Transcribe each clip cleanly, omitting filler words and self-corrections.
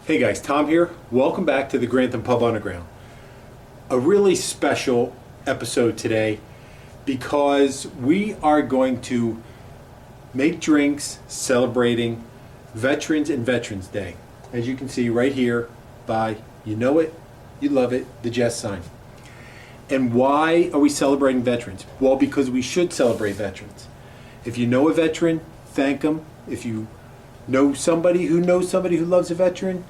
Hey guys, Tom here. Welcome back to the Grantham Pub Underground. A really special episode today because we are going to make drinks celebrating Veterans and Veterans Day. As you can see right here by, you know it, you love it, the Jess sign. And why are we celebrating veterans? Well, because we should celebrate veterans. If you know a veteran, thank them. If you know somebody who loves a veteran,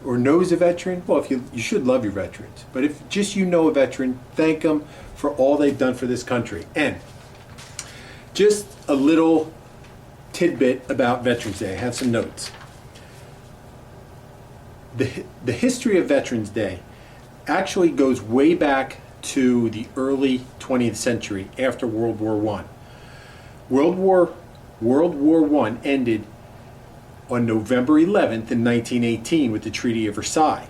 or knows a veteran, well, if you should love your veterans. But if just you know a veteran, thank them for all they've done for this country. And just a little tidbit about Veterans Day. I have some notes. The history of Veterans Day actually goes way back to the early 20th century, after World War I. World War I ended on November 11th in 1918 with the Treaty of Versailles.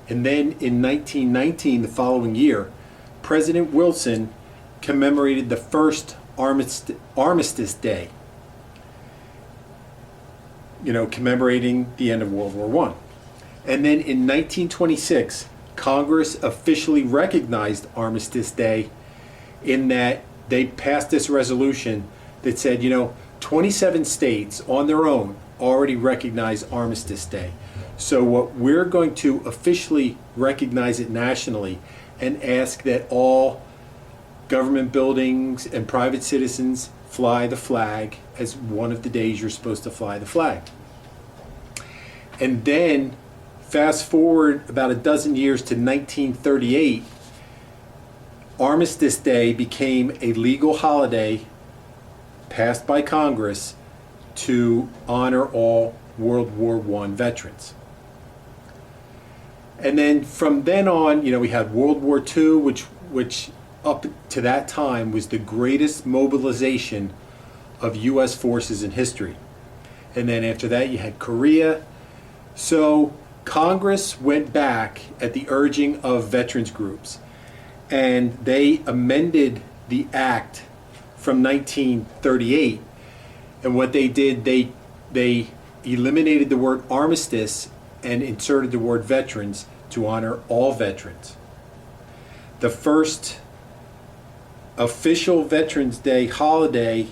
And then in 1919, the following year, President Wilson commemorated the first Armistice Day, commemorating the end of World War I. And then in 1926, Congress officially recognized Armistice Day in that they passed this resolution that said, 27 states on their own already recognize Armistice Day. So what we're going to officially recognize it nationally and ask that all government buildings and private citizens fly the flag as one of the days you're supposed to fly the flag. And then fast forward about a dozen years to 1938, Armistice Day became a legal holiday passed by Congress to honor all World War I veterans. And then from then on, we had World War II, which up to that time was the greatest mobilization of U.S. forces in history. And then after that, you had Korea. So Congress went back at the urging of veterans groups, and they amended the act from 1938. And what they did, they eliminated the word armistice and inserted the word veterans to honor all veterans. The first official Veterans Day holiday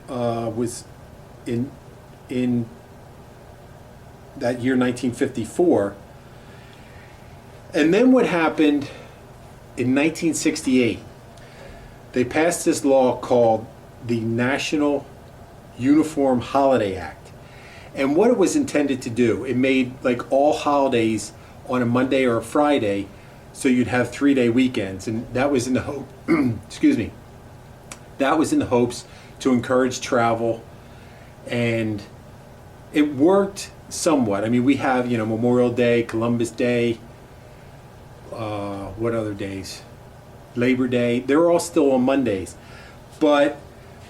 was in that year, 1954. And then what happened in 1968, they passed this law called the National Uniform Holiday Act. And what it was intended to do, it made like all holidays on a Monday or a Friday, so you'd have 3-day weekends. And that was in the hope, that was in the hopes to encourage travel. And it worked somewhat. I mean, we have, Memorial Day, Columbus Day, what other days? Labor Day. They're all still on Mondays. But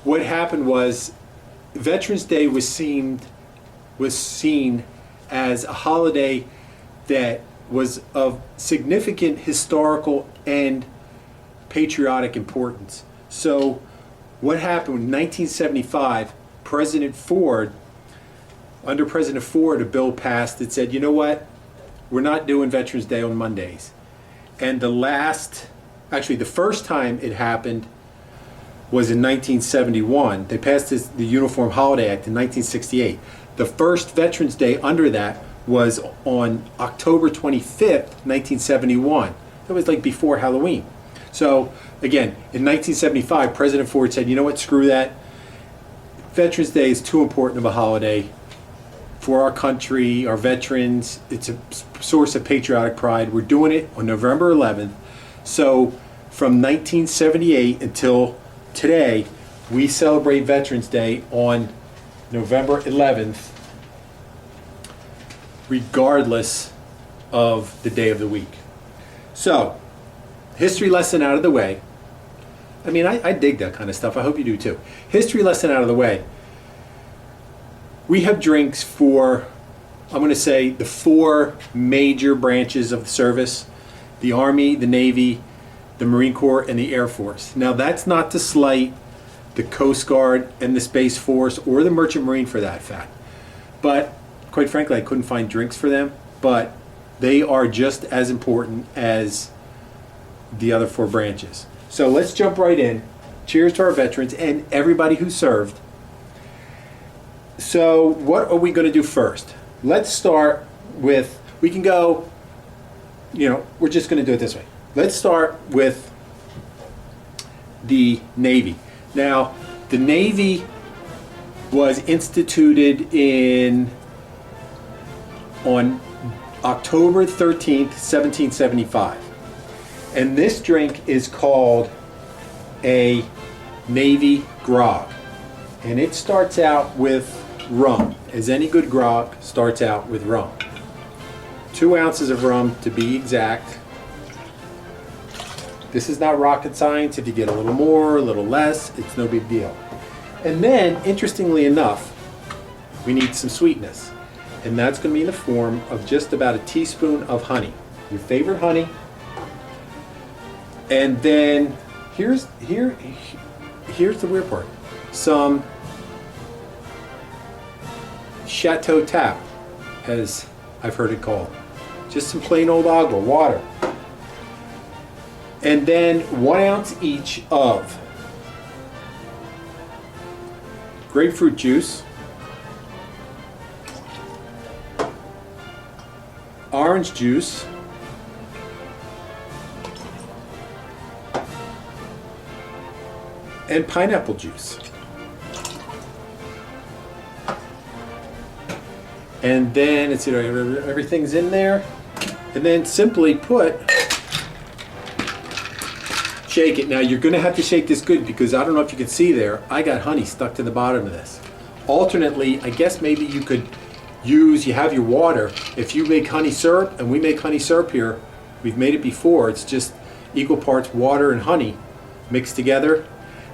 what happened was Veterans Day was seen as a holiday that was of significant historical and patriotic importance. So what happened in 1975, under President Ford, a bill passed that said, you know what, we're not doing Veterans Day on Mondays. And the first time it happened was in 1971. They passed the Uniform Holiday Act in 1968. The first Veterans Day under that was on October 25th, 1971. That was like before Halloween. So again, in 1975, President Ford said, you know what, screw that. Veterans Day is too important of a holiday for our country, our veterans. It's a source of patriotic pride. We're doing it on November 11th. So from 1978 until today, we celebrate Veterans Day on November 11th, regardless of the day of the week. So, history lesson out of the way. I mean, I dig that kind of stuff. I hope you do too. History lesson out of the way. We have drinks for, I'm going to say, the 4 major branches of the service: the Army, the Navy, the Marine Corps, and the Air Force. Now, that's not to slight the Coast Guard and the Space Force, or the Merchant Marine for that fact. But quite frankly, I couldn't find drinks for them. but they are just as important as the other 4 branches. So let's jump right in. Cheers to our veterans and everybody who served. So what are we going to do first? Let's start with, we can go, we're just going to do it this way. Let's start with the Navy. Now, the Navy was instituted on October 13th, 1775. And this drink is called a Navy Grog. And it starts out with rum, as any good grog starts out with rum. 2 ounces of rum to be exact. This is not rocket science. If you get a little more, a little less, it's no big deal. And then, interestingly enough, we need some sweetness. And that's going to be in the form of just about a teaspoon of honey. Your favorite honey. And then, here's the weird part. Some Chateau Tap, as I've heard it called. Just some plain old agua, water. And then 1 ounce each of grapefruit juice, orange juice, and pineapple juice. And then it's, everything's in there. And then simply shake it. Now you're going to have to shake this good because I don't know if you can see there, I got honey stuck to the bottom of this. Alternately, I guess maybe you could you have your water. If you make honey syrup, and we make honey syrup here, we've made it before, it's just equal parts water and honey mixed together.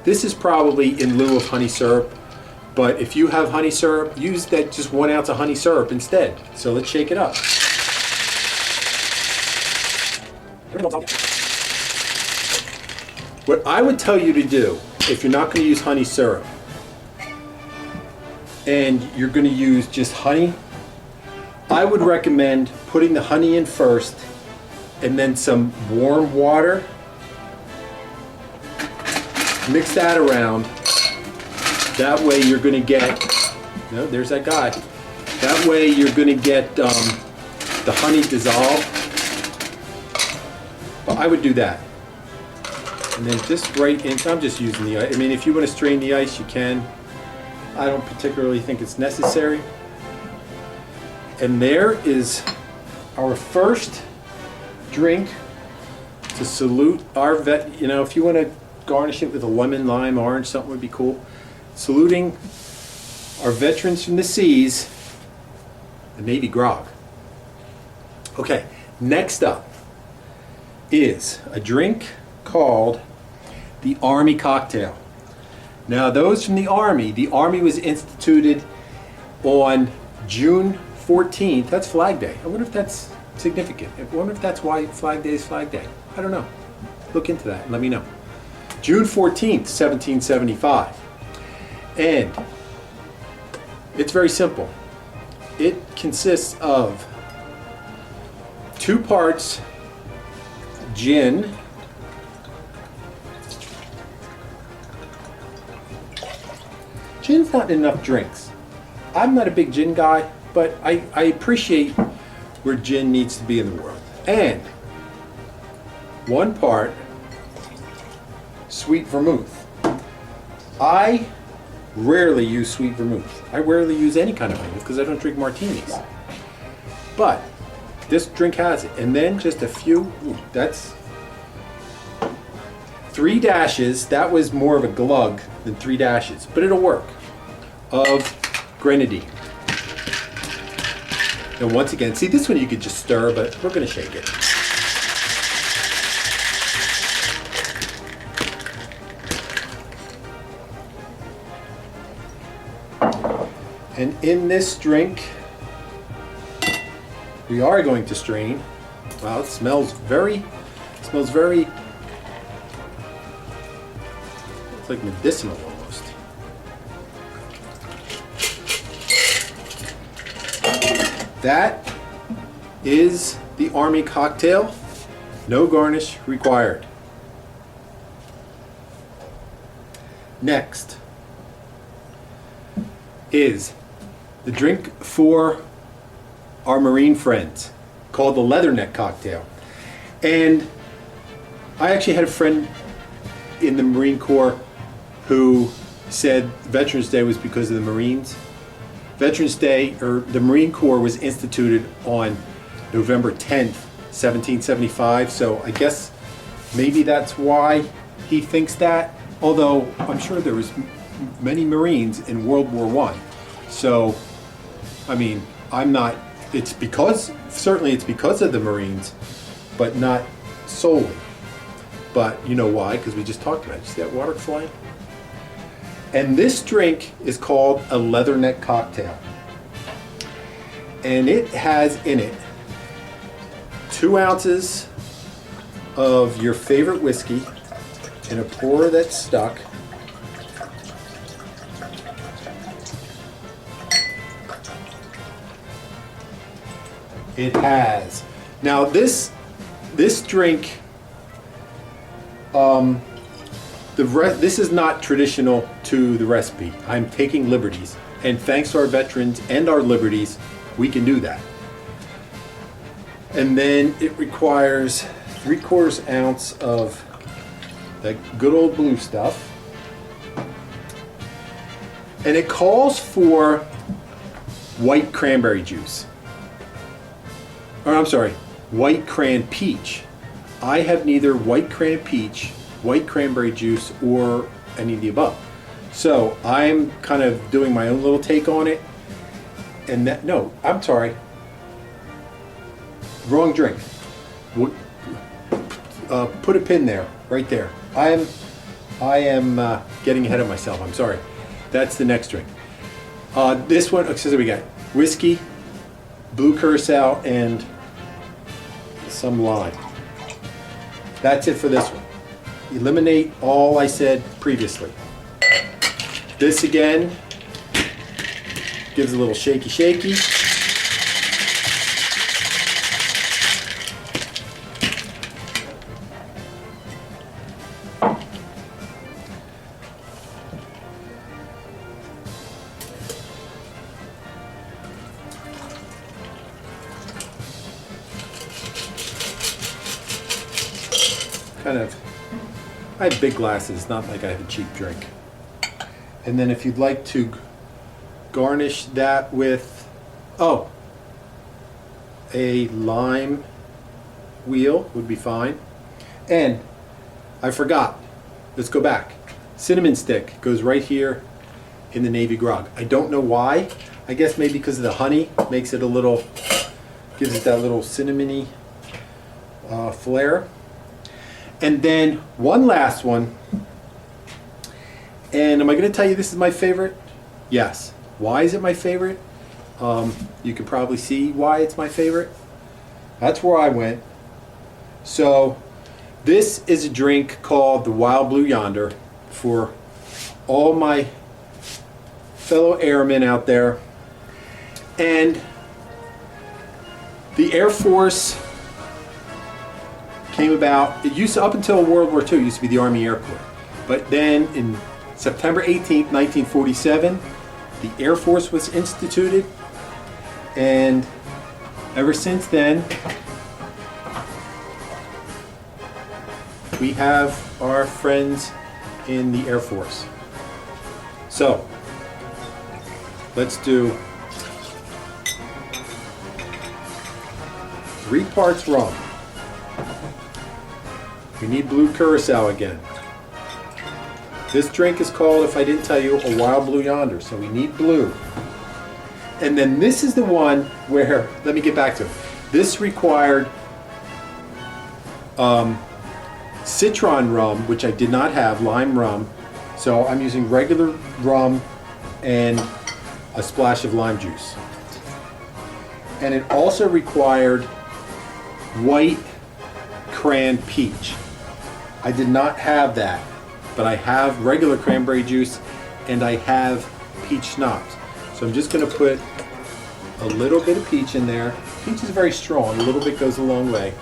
This is probably in lieu of honey syrup, but if you have honey syrup, use that just 1 ounce of honey syrup instead. So let's shake it up. What I would tell you to do, if you're not going to use honey syrup, and you're going to use just honey, I would recommend putting the honey in first, and then some warm water. Mix that around. That way you're going to get, no, there's that guy. That way you're going to get the honey dissolved. But I would do that. And then just right in, I'm just using the ice. I mean, if you want to strain the ice, you can. I don't particularly think it's necessary. And there is our first drink to salute our vet. If you want to garnish it with a lemon, lime, orange, something would be cool. Saluting our veterans from the seas, the Navy Grog. Okay, next up is a drink called the Army Cocktail. Now, those from the Army was instituted on June 14th. That's Flag Day. I wonder if that's significant. I wonder if that's why Flag Day is Flag Day. I don't know. Look into that and let me know. June 14th, 1775. And it's very simple. It consists of 2 parts gin, gin's not in enough drinks. I'm not a big gin guy, but I appreciate where gin needs to be in the world. And 1 part sweet vermouth. I rarely use sweet vermouth. I rarely use any kind of vermouth because I don't drink martinis. But this drink has it. And then just a few, that's 3 dashes. That was more of a glug than 3 dashes, but it'll work, of grenadine. And once again, see, this one you could just stir, but we're going to shake it. And in this drink, we are going to strain. Wow, it smells very, it's like medicinal almost. That is the Army cocktail. No garnish required. Next is the drink for our Marine friends called the Leatherneck Cocktail. And I actually had a friend in the Marine Corps who said Veterans Day was because of the Marines. Veterans Day, or the Marine Corps, was instituted on November 10th, 1775, so I guess maybe that's why he thinks that, although I'm sure there was many Marines in World War I. So, I mean, it's because, certainly it's because of the Marines, but not solely. But you know why, because we just talked about it. You see that water flying? And this drink is called a Leatherneck Cocktail. And it has in it 2 ounces of your favorite whiskey in a pour that's stuck. It has. Now this drink, this is not traditional to the recipe. I'm taking liberties, and thanks to our veterans and our liberties, we can do that. And then it requires 3/4 ounce of that good old blue stuff, and it calls for white cranberry juice. Or I'm sorry, white cran peach. I have neither white cran peach, white cranberry juice, or any of the above. So I'm kind of doing my own little take on it. And that, no, I'm sorry. Wrong drink. Put a pin there, right there. I am getting ahead of myself. I'm sorry. That's the next drink. This one, so we got whiskey, blue curacao, and some lime. That's it for this one. Eliminate all I said previously. This again gives a little shaky. I have big glasses, not like I have a cheap drink. And then if you'd like to garnish that with, a lime wheel would be fine. And I forgot, let's go back. Cinnamon stick goes right here in the Navy Grog. I don't know why. I guess maybe because of the honey makes it a little, gives it that little cinnamony flair. And then one last one. And am I going to tell you this is my favorite? Yes. Why is it my favorite? You can probably see why it's my favorite. That's where I went. So this is a drink called the Wild Blue Yonder for all my fellow airmen out there. And the Air Force came about, it used to, up until World War II, it used to be the Army Air Corps. But then in September 18th, 1947, the Air Force was instituted, and ever since then, we have our friends in the Air Force. So, let's do 3 parts rum. We need blue curacao again. This drink is called, if I didn't tell you, a Wild Blue Yonder, so we need blue. And then this is the one where, let me get back to it. This required citron rum, which I did not have, lime rum. So I'm using regular rum and a splash of lime juice. And it also required white cran peach. I did not have that, but I have regular cranberry juice and I have peach schnapps. So I'm just going to put a little bit of peach in there. Peach is very strong. A little bit goes a long way.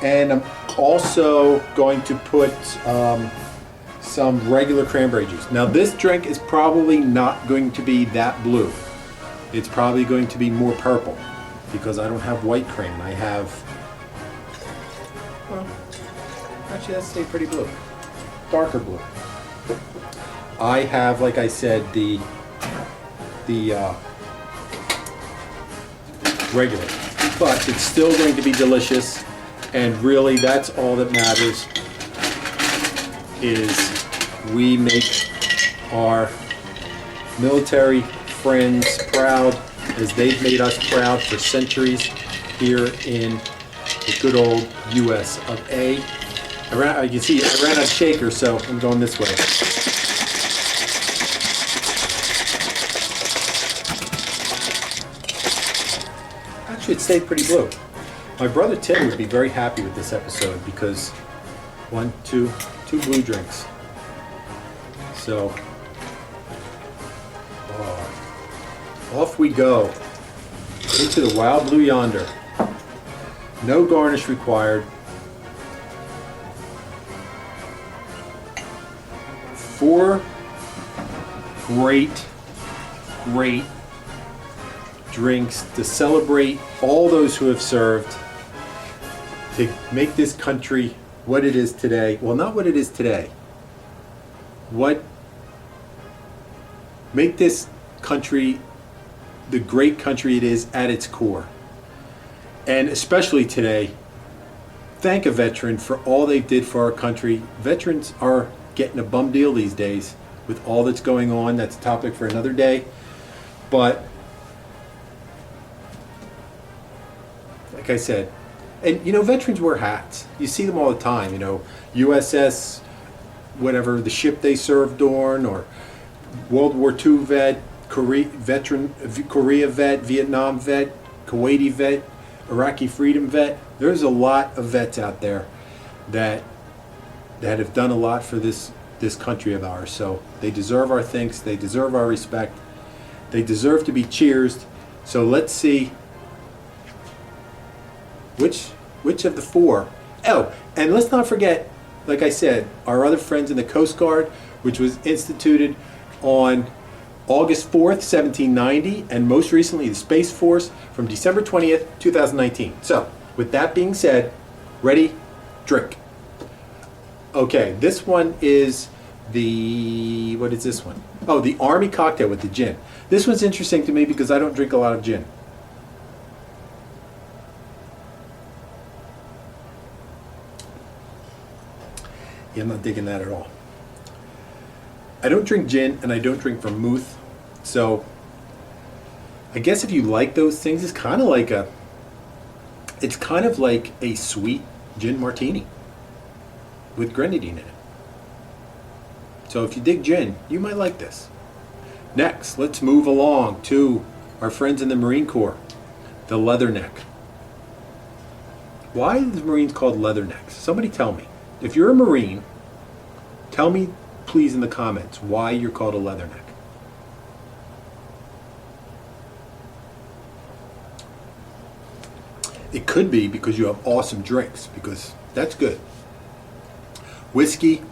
And I'm also going to put some regular cranberry juice. Now this drink is probably not going to be that blue. It's probably going to be more purple because I don't have white cream. I have, well, actually that stayed pretty blue. Darker blue. I have, like I said, the regular, but it's still going to be delicious, and really that's all that matters, is we make our military friends proud, as they've made us proud for centuries here in the good old US of A. You can see I ran out of shaker, so I'm going this way. Actually, it stayed pretty blue. My brother Tim would be very happy with this episode because two blue drinks. So, off we go into the Wild Blue Yonder. No garnish required. 4 great drinks to celebrate all those who have served, to make this country what it is today. Well, not what it is today. Make this country the great country it is at its core. And especially today, thank a veteran for all they did for our country. Veterans are getting a bum deal these days with all that's going on. That's a topic for another day. But like I said, and you know, veterans wear hats. You see them all the time, you know, USS, whatever, the ship they served on, or World War II vet, Korea vet, Vietnam vet, Kuwaiti vet, Iraqi freedom vet. There's a lot of vets out there that have done a lot for this country of ours. So they deserve our thanks. They deserve our respect. They deserve to be cheersed. So let's see which of the 4. Oh, and let's not forget, like I said, our other friends in the Coast Guard, which was instituted on August 4th, 1790, and most recently the Space Force from December 20th, 2019. So, with that being said, ready, drink. Okay, this one is what is this one? Oh, the Army cocktail with the gin. This one's interesting to me because I don't drink a lot of gin. Yeah, I'm not digging that at all. I don't drink gin and I don't drink vermouth, so I guess if you like those things, it's kind of like a sweet gin martini with grenadine in it. So if you dig gin, you might like this. Next, let's move along to our friends in the Marine Corps, the Leatherneck. Why are the Marines called Leathernecks? Somebody tell me. If you're a Marine, tell me please in the comments why you're called a Leatherneck. It could be because you have awesome drinks, because that's good. Whiskey,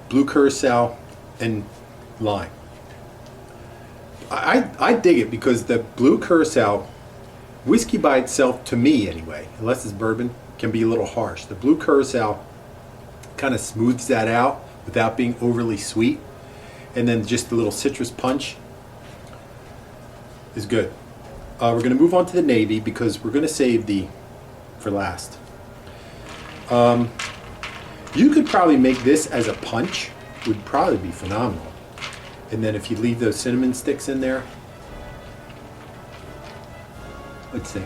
blue curacao, and lime. I dig it because the blue curacao, whiskey by itself, to me anyway, unless it's bourbon, can be a little harsh. The blue curacao kind of smooths that out without being overly sweet, and then just a little citrus punch is good. We're going to move on to the Navy because we're going to save for last. You could probably make this as a punch, would probably be phenomenal. And then if you leave those cinnamon sticks in there, let's see.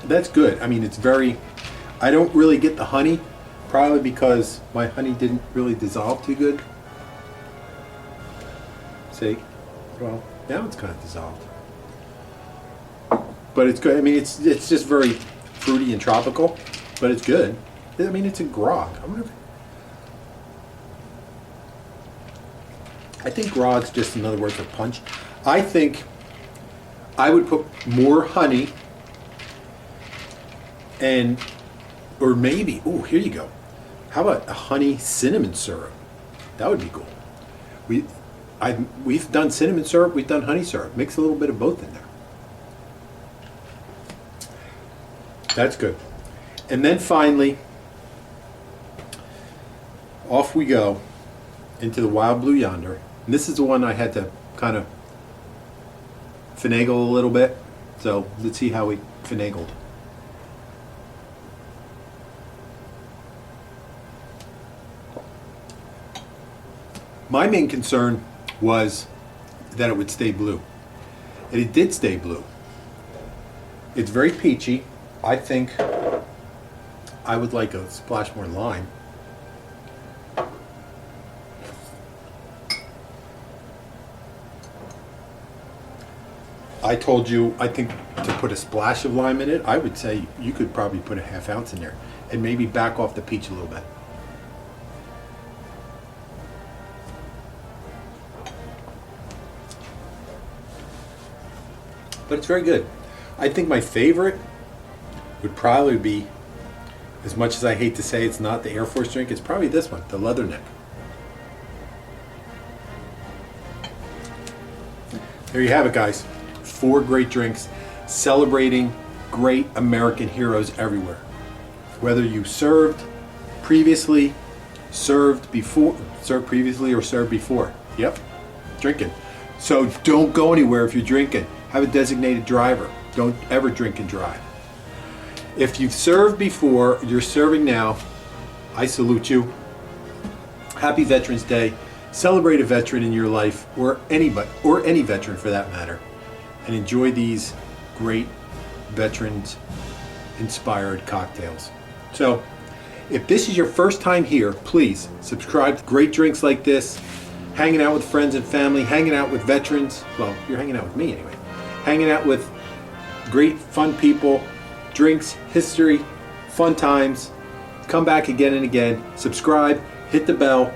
That's good. I mean, it's very, I don't really get the honey, probably because my honey didn't really dissolve too good. See? Well, now it's kind of dissolved. But it's good. I mean, it's just very fruity and tropical, but it's good. I mean, it's a grog. I think grog's just another word for punch. I think I would put more honey and, or maybe, oh, here you go. How about a honey cinnamon syrup? That would be cool. We've done cinnamon syrup, we've done honey syrup. Mix a little bit of both in there. That's good. And then finally, off we go into the Wild Blue Yonder. And this is the one I had to kind of finagle a little bit. So let's see how we finagled. My main concern was that it would stay blue. And it did stay blue. It's very peachy. I think I would like a splash more lime. I told you, I think to put a splash of lime in it, I would say you could probably put a ½ ounce in there and maybe back off the peach a little bit. But it's very good. I think my favorite would probably be, as much as I hate to say it's not the Air Force drink, it's probably this one, the Leatherneck. There you have it, guys. 4 great drinks celebrating great American heroes everywhere. Whether you served previously, served previously, or served before. Yep, drinking. So don't go anywhere if you're drinking. Have a designated driver. Don't ever drink and drive. If you've served before, you're serving now, I salute you. Happy Veterans Day. Celebrate a veteran in your life, or anybody, or any veteran for that matter, and enjoy these great veterans-inspired cocktails. So, if this is your first time here, please subscribe to great drinks like this, hanging out with friends and family, hanging out with veterans. Well, you're hanging out with me anyway. Hanging out with great, fun people, drinks, history, fun times. Come back again and again. Subscribe, hit the bell.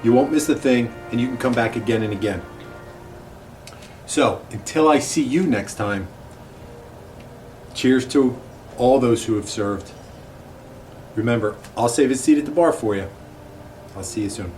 You won't miss a thing, and you can come back again and again. So, until I see you next time, cheers to all those who have served. Remember, I'll save a seat at the bar for you. I'll see you soon.